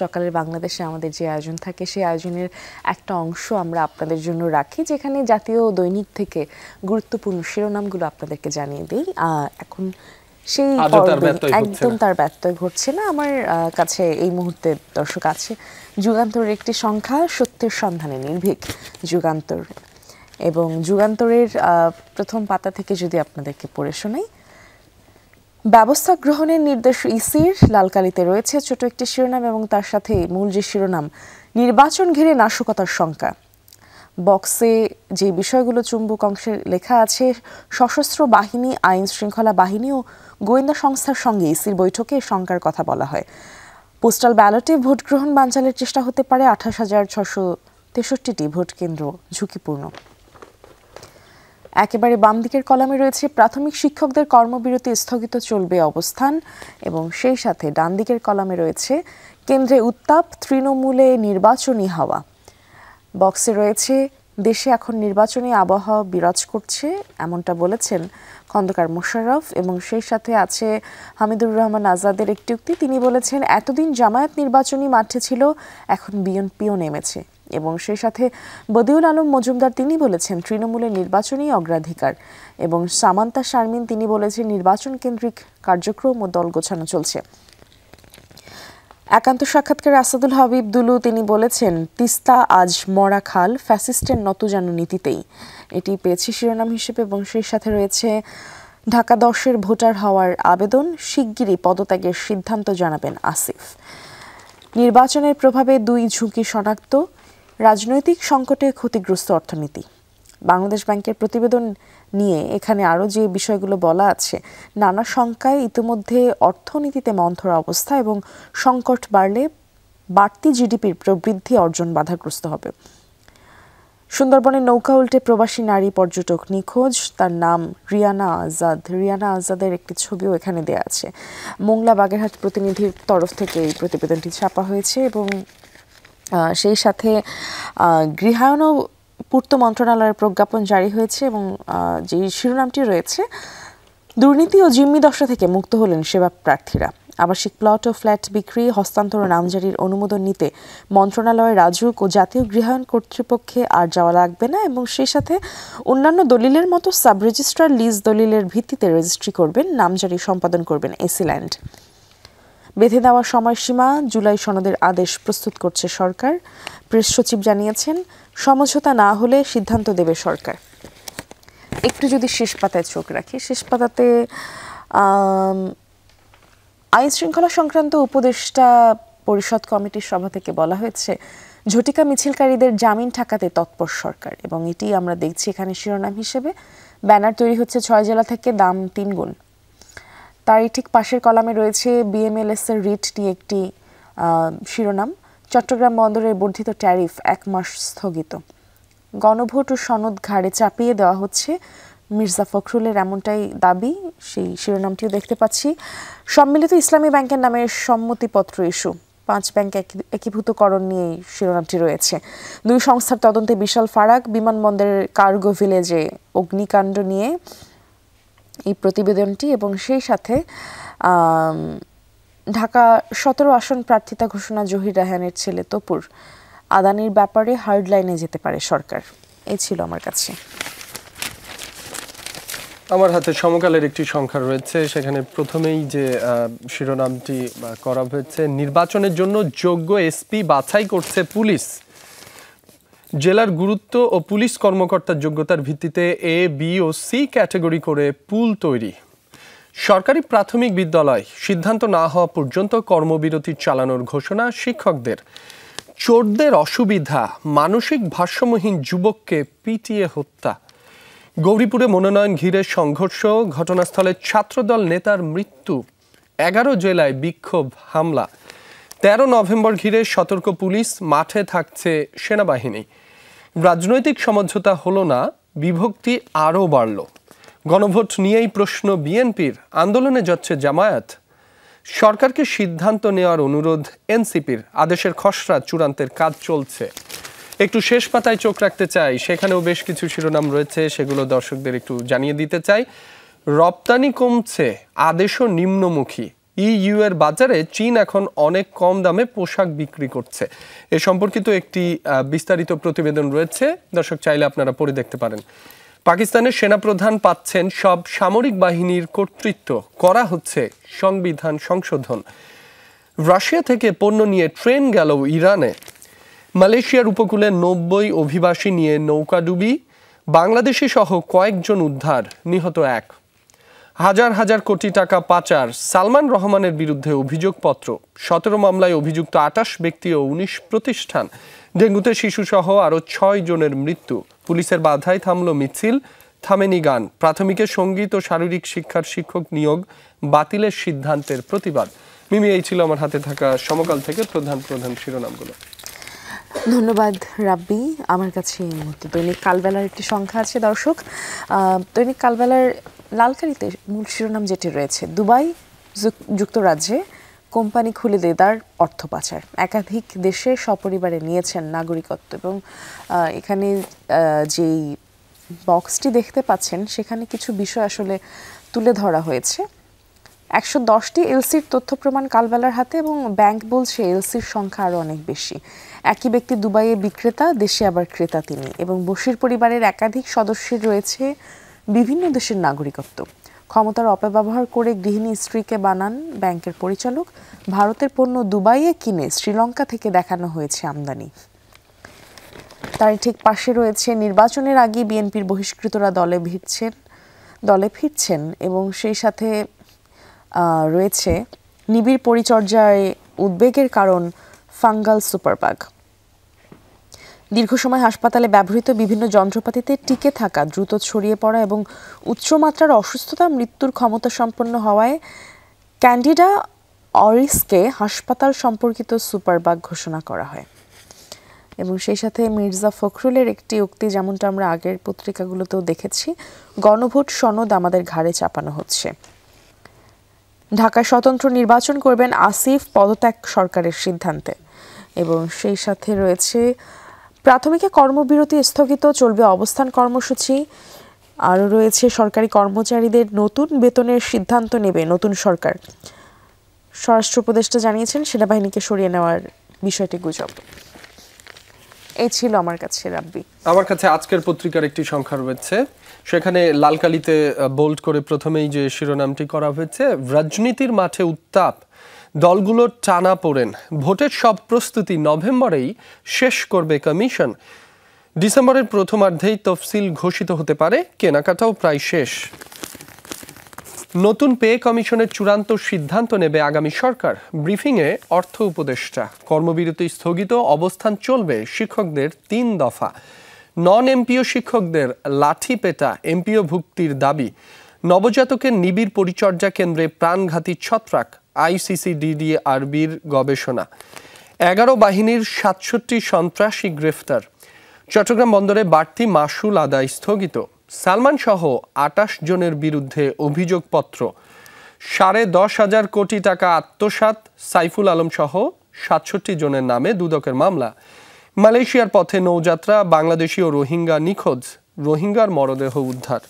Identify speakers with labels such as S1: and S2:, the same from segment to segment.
S1: সকালের বাংলাদেশে আমাদের যে আয়োজন থাকে সেই আয়োজনের একটা অংশ আমরা আপনাদের জন্য রাখি, যেখানে জাতীয় দৈনিক থেকে গুরুত্বপূর্ণ শিরোনামগুলো আপনাদেরকে জানিয়ে দিই। এখন সেই একদম তার ব্যত্যয় ঘটছে না। আমার কাছে এই মুহূর্তে দর্শক আছে যুগান্তরের একটি সংখ্যা, সত্যের সন্ধানে নির্ভীক যুগান্তর, এবং যুগান্তরের প্রথম পাতা থেকে যদি আপনাদেরকে পড়ে শোনাই। ব্যবস্থা গ্রহণের নির্দেশ ইসির, লালকালিতে রয়েছে ছোট একটি শিরোনাম এবং তার সাথে মূল যে শিরোনাম নির্বাচন ঘিরে নাশকতার শঙ্কা। বক্সে যে বিষয়গুলো চুম্বক অংশে লেখা আছে, সশস্ত্র বাহিনী, আইন শৃঙ্খলা বাহিনী ও গোয়েন্দা সংস্থার সঙ্গে ইসির বৈঠকে শঙ্কার কথা বলা হয়। পোস্টাল ব্যালটে ভোট গ্রহণ বানচালের চেষ্টা হতে পারে, 28,663টি ভোট কেন্দ্র ঝুঁকিপূর্ণ। একেবারে বাম দিকের কলামে রয়েছে প্রাথমিক শিক্ষকদের কর্মবিরতি স্থগিত, চলবে অবস্থান, এবং সেই সাথে ডান দিকের কলামে রয়েছে কেন্দ্রে উত্তাপ, তৃণমূলে নির্বাচনী হাওয়া। বক্সে রয়েছে দেশে এখন নির্বাচনী আবহাওয়া বিরাজ করছে, এমনটা বলেছেন খন্দকার মোশাররফ, এবং সেই সাথে আছে হামিদুর রহমান আজাদের একটি উক্তি। তিনি বলেছেন, এতদিন জামায়াত নির্বাচনী মাঠে ছিল, এখন বিএনপিও নেমেছে। এবং সেই সাথে বদিউল আলম মজুমদার তিনি বলেছেন তৃণমূলের নির্বাচনী অগ্রাধিকার, এবং সামান্তা শারমিন তিনি বলেছেন নির্বাচন কেন্দ্রিক কার্যক্রম ও দল গোছানো চলছে। একান্ত সাক্ষাৎকারে আসাদুল হাবিব দুলু তিনি বলেছেন, তিস্তা আজ মরা খাল, ফ্যাসিস্টের নতজানু নীতিতেই, এটি পেয়েছে শিরোনাম হিসেবে। এবং সেই সাথে রয়েছে ঢাকা 10-এর ভোটার হওয়ার আবেদন, শিগগিরই পদত্যাগের সিদ্ধান্ত জানাবেন আসিফ। নির্বাচনের প্রভাবে 2 ঝুঁকি শনাক্ত, রাজনৈতিক সংকটে ক্ষতিগ্রস্ত অর্থনীতি। বাংলাদেশ ব্যাংকের প্রতিবেদন নিয়ে এখানে আরও যে বিষয়গুলো বলা আছে, নানা শঙ্কায় ইতিমধ্যে অর্থনীতিতে মন্থর অবস্থা, এবং সংকট বাড়লে বাড়তি জিডিপির প্রবৃদ্ধি অর্জন বাধাগ্রস্ত হবে। সুন্দরবনের নৌকা উল্টে প্রবাসী নারী পর্যটক নিখোঁজ, তার নাম রিয়ানা আজাদ। রিয়ানা আজাদের একটি ছবিও এখানে দেয়া আছে। মোংলা বাগেরহাট প্রতিনিধির তরফ থেকে এই প্রতিবেদনটি ছাপা হয়েছে, এবং সেই সাথে গৃহায়ন ও পূর্ত মন্ত্রণালয়ের প্রজ্ঞাপন জারি হয়েছে, এবং যে শিরোনামটি রয়েছে, দুর্নীতি ও জিম্মি দশা থেকে মুক্ত হলেন সেবা প্রার্থীরা। আবাসিক প্লট ও ফ্ল্যাট বিক্রি, হস্তান্তর ও নামজারির অনুমোদন নিতে মন্ত্রণালয়ের রাজুক ও জাতীয় গৃহায়ন কর্তৃপক্ষে আর যাওয়া লাগবে না, এবং সেই সাথে অন্যান্য দলিলের মতো সাব রেজিস্ট্রার লিজ দলিলের ভিত্তিতে রেজিস্ট্রি করবেন, নামজারি সম্পাদন করবেন এসি ল্যান্ড। বেঁধে দেওয়া সময়সীমা, জুলাই সনদের আদেশ প্রস্তুত করছে সরকার। প্রেস সচিব জানিয়েছেন, সমঝোতা না হলে সিদ্ধান্ত দেবে সরকার। একটু যদি শেষ পাতায় চোখ রাখি, শেষ পাতাতে আইন শৃঙ্খলা সংক্রান্ত উপদেষ্টা পরিষদ কমিটির সভা থেকে বলা হয়েছে, ঝটিকা মিছিলকারীদের জামিন ঠেকাতে তৎপর সরকার, এবং এটি আমরা দেখছি এখানে শিরোনাম হিসেবে। ব্যানার তৈরি হচ্ছে 6 জেলা থেকে, দাম 3 গুণ। তারই ঠিক পাশের কলামে রয়েছে বিএমএলএস এর রিট নিয়ে একটি শিরোনাম, চট্টগ্রাম বন্দরের বর্ধিত ট্যারিফ 1 মাস স্থগিত। গণভোট ও সনদ ঘাড়ে চাপিয়ে দেওয়া হচ্ছে, মির্জা ফখরুলের এমনটাই দাবি, সেই শিরোনামটিও দেখতে পাচ্ছি। সম্মিলিত ইসলামী ব্যাংকের নামে সম্মতিপত্র ইস্যু, 5 ব্যাংক একীভূতকরণ নিয়ে শিরোনামটি রয়েছে। 2 সংস্থার তদন্তে বিশাল ফারাক, বিমানবন্দরের কার্গো ভিলেজে অগ্নিকাণ্ড নিয়ে এই প্রতিবেদনটি, এবং সেই সাথে ঢাকা 17 আসন প্রার্থিতা ঘোষণা জহির রায়হানের ছেলে তপুর, আদানির ব্যাপারে হার্ড লাইনে যেতে পারে সরকার। এই ছিল আমার কাছে।
S2: আমার হাতে সমকালের একটি সংখ্যা রয়েছে, সেখানে প্রথমেই যে শিরোনামটি করা হয়েছে, নির্বাচনের জন্য যোগ্য এসপি বাছাই করছে পুলিশ। জেলার গুরুত্ব ও পুলিশ কর্মকর্তার যোগ্যতার ভিত্তিতে এ, বি ও সি ক্যাটাগরি করে পুল তৈরি। সরকারি প্রাথমিক বিদ্যালয় সিদ্ধান্ত না হওয়া পর্যন্ত কর্মবিরতি চালানোর ঘোষণা শিক্ষকদের। চোরদের অসুবিধা, মানসিক ভারসাম্যহীন যুবককে পিটিয়ে হত্যা। গৌরীপুরে মনোনয়ন ঘিরে সংঘর্ষ, ঘটনাস্থলে ছাত্রদল নেতার মৃত্যু। 11 জেলায় বিক্ষোভ, হামলা। 13 নভেম্বর ঘিরে সতর্ক পুলিশ, মাঠে থাকছে সেনাবাহিনী। রাজনৈতিক সমঝোতা হলো না, বিভক্তি আরও বাড়ল। গণভোট নিয়েই প্রশ্ন বিএনপির, আন্দোলনে যাচ্ছে জামায়াত। সরকারকে সিদ্ধান্ত নেওয়ার অনুরোধ এনসিপির, আদেশের খসড়া চূড়ান্তের কাজ চলছে। একটু শেষ পাতায় চোখ রাখতে চাই, সেখানেও বেশ কিছু শিরোনাম রয়েছে, সেগুলো দর্শকদের একটু জানিয়ে দিতে চাই। রপ্তানি কমছে, আদেশও নিম্নমুখী। ইইউ এর বাজারে চীন এখন অনেক কম দামে পোশাক বিক্রি করছে। এ সম্পর্কিত একটি বিস্তারিত প্রতিবেদন রয়েছে, দর্শক চাইলে আপনারা পড়ে দেখতে পারেন। পাকিস্তানের সেনাপ্রধান পাচ্ছেন সব সামরিক বাহিনীর কর্তৃত্ব, করা হচ্ছে সংবিধান সংশোধন। রাশিয়া থেকে পণ্য নিয়ে ট্রেন গেল ইরানে। মালয়েশিয়ার উপকূলে 90 অভিবাসী নিয়ে নৌকাডুবি। বাংলাদেশি সহ কয়েকজন উদ্ধার, নিহত 1। হাজার হাজার কোটি টাকা পাচার। সালমান রহমানের বিরুদ্ধে অভিযোগপত্র। 17 মামলায় অভিযুক্ত 28 ব্যক্তি ও 19 প্রতিষ্ঠান। ডেঙ্গুতে শিশুসহ আরও 6 জনের মৃত্যু। পুলিশের বাধায় থামল মিছিল, থামেনি গান। প্রাথমিকে সঙ্গীত ও শারীরিক শিক্ষার শিক্ষক নিয়োগ বাতিলের সিদ্ধান্তের প্রতিবাদ। মিমি, এই ছিল আমার হাতে থাকা সমকাল থেকে প্রধান প্রধান শিরোনামগুলো।
S1: ধন্যবাদ রাব্বি। আমার কাছে এই মুহূর্তে দৈনিক কালবেলার একটি সংখ্যা আছে দর্শক। দৈনিক কালবেলার লালকালিতে মূল শিরোনাম যেটি রয়েছে, দুবাই যুক্তরাজ্যে কোম্পানি খুলে দেদার অর্থ পাচার। একাধিক দেশে সপরিবারে নিয়েছেন নাগরিকত্ব। এবং এখানে যেই বক্সটি দেখতে পাচ্ছেন সেখানে কিছু বিষয় আসলে তুলে ধরা হয়েছে। 110টি এলসির তথ্য প্রমাণ কালবেলার হাতে, এবং ব্যাংক বলছে এলসির সংখ্যা আরও অনেক বেশি। একই ব্যক্তি দুবাইয়ে বিক্রেতা, দেশে আবার ক্রেতা তিনি। এবং বশির পরিবারের একাধিক সদস্যের রয়েছে বিভিন্ন দেশের নাগরিকত্ব। ক্ষমতার অপব্যবহার করে গৃহিণী স্ত্রীকে বানান ব্যাংকের পরিচালক। ভারতের পণ্য দুবাইয়ে কিনে শ্রীলঙ্কা থেকে দেখানো হয়েছে আমদানি। তার ঠিক পাশে রয়েছে নির্বাচনের আগে বিএনপির বহিষ্কৃতরা দলে ফিরছেন এবং সেই সাথে রয়েছে নিবিড় পরিচর্যায় উদ্বেগের কারণ ফাঙ্গাল সুপারবাগ। দীর্ঘ সময় হাসপাতালে ব্যবহৃত বিভিন্ন যন্ত্রপাতিতে টিকে থাকা, দ্রুত ছড়িয়ে পড়া এবং উচ্চমাত্রার অসুস্থতা মৃত্যুর ক্ষমতা সম্পন্ন হওয়ায় ক্যান্ডিডা অরিসকে হাসপাতাল সম্পর্কিত সুপারবাগ ঘোষণা করা হয়। এবং সেই সাথে মির্জা ফখরুলের একটি উক্তি, যেমনটা আমরা আগের পত্রিকাগুলোতেও দেখেছি, গণভোট সনদ আমাদের ঘাড়ে চাপানো হচ্ছে। ঢাকায় স্বতন্ত্র নির্বাচন করবেন আসিফ, পদত্যাগ সরকারের সিদ্ধান্তে। এবং সেই সাথে রয়েছে প্রাথমিকে কর্মবিরতি স্থগিত, চলবে অবস্থান কর্মসূচি। আরও রয়েছে সরকারি কর্মচারীদের নতুন বেতনের সিদ্ধান্ত নেবে নতুন সরকার। স্বরাষ্ট্র উপদেষ্টা জানিয়েছেন সেনাবাহিনীকে সরিয়ে নেওয়ার বিষয়টি গুজব। এই ছিল আমার কাছে রাব্বি।
S2: আমার কাছে আজকের পত্রিকার একটি সংখ্যা রয়েছে, সেখানে লালকালিতে বোল্ড করে প্রথমেই যে শিরোনামটি করা হয়েছে, রাজনীতির মাঠে উত্তাপ, দলগুলোর টানাপোড়েন, ভোটের সব প্রস্তুতি নভেম্বরেই শেষ করবে কমিশন। ডিসেম্বরের প্রথমার্ধেই তফসিল ঘোষিত হতে পারে, কেনাকাটাও প্রায় শেষ। নতুন পে কমিশনের চূড়ান্ত সিদ্ধান্ত নেবে আগামী সরকার। ব্রিফিংয়ে অর্থ উপদেষ্টা। কর্মবিরতি স্থগিত, অবস্থান চলবে শিক্ষকদের 3 দফা। নন এমপিও শিক্ষকদের লাঠি পেটা, এমপিও ভুক্তির দাবি। নবজাতকের নিবিড় পরিচর্যা কেন্দ্রে প্রাণঘাতী ছত্রাক, ICCDDRBর গবেষণা। 11 বাহিনীর 67 সন্ত্রাসী গ্রেফতার। চট্টগ্রাম বন্দরে বাড়তি মাশুল আদায় স্থগিত। সালমান সহ 28 জনের বিরুদ্ধে অভিযোগপত্র। 10.5 কোটি টাকা আত্মসাৎ, সাইফুল আলম সহ 67 জনের নামে দুদকের মামলা। মালয়েশিয়ার পথে নৌযাত্রা, বাংলাদেশি ও রোহিঙ্গা নিখোঁজ, রোহিঙ্গার মরদেহ উদ্ধার।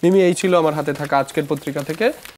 S2: মিমি, এই ছিল আমার হাতে থাকা আজকের পত্রিকা থেকে।